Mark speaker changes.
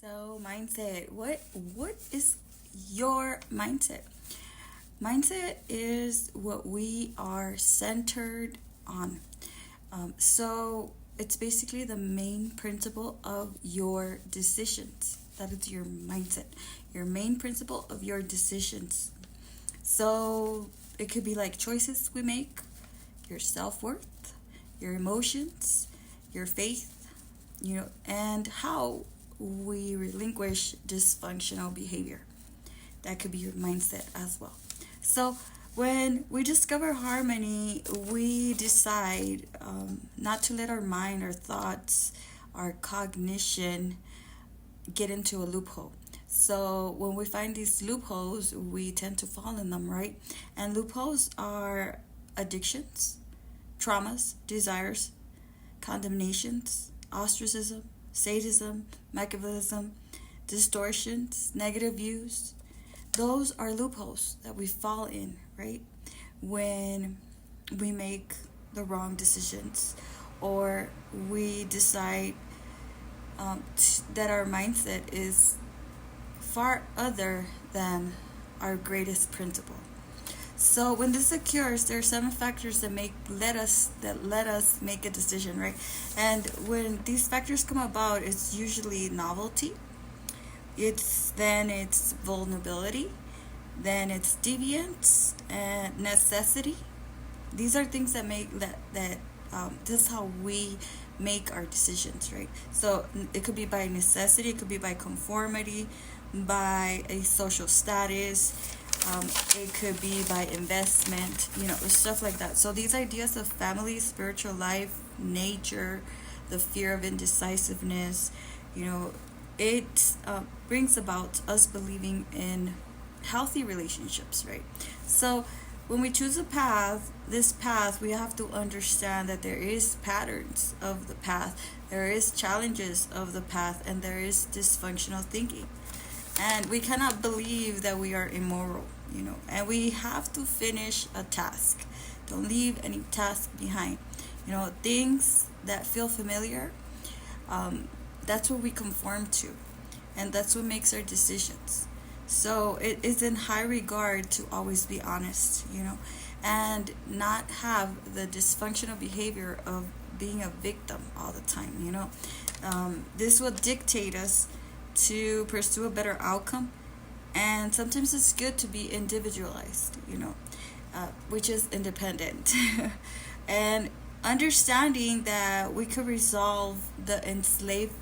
Speaker 1: So mindset. What is your mindset? Mindset is what we are centered on. So it's basically the main principle of your decisions. That is your mindset. Your main principle of your decisions. So it could be like choices we make, your self worth, your emotions, your faith, and how we relinquish dysfunctional behavior. That could be your mindset as well. So, when we discover harmony, we decide not to let our mind, our thoughts, our cognition get into a loophole. So, when we find these loopholes, we tend to fall in them, right? And loopholes are addictions, traumas, desires, condemnations, ostracism, sadism, Machiavellism, distortions, negative views. Those are loopholes that we fall in, right? When we make the wrong decisions or we decide that our mindset is far other than our greatest principle. So when this occurs, there are 7 factors that let us make a decision, right? And when these factors come about, it's usually novelty. It's vulnerability, then it's deviance and necessity. These are things that make that this is how we make our decisions, right? So it could be by necessity, it could be by conformity, by a social status, it could be by investment, stuff like that. So these ideas of family, spiritual life, nature, the fear of indecisiveness, it brings about us believing in healthy relationships, right? So when we choose this path, we have to understand that there is patterns of the path, there is challenges of the path, and there is dysfunctional thinking. And we cannot believe that we are immoral, and we have to finish a task. Don't leave any task behind. Things that feel familiar, that's what we conform to, and that's what makes our decisions. So it is in high regard to always be honest, and not have the dysfunctional behavior of being a victim all the time. This will dictate us to pursue a better outcome, and sometimes it's good to be individualized, which is independent. And understanding that we could resolve the enslavement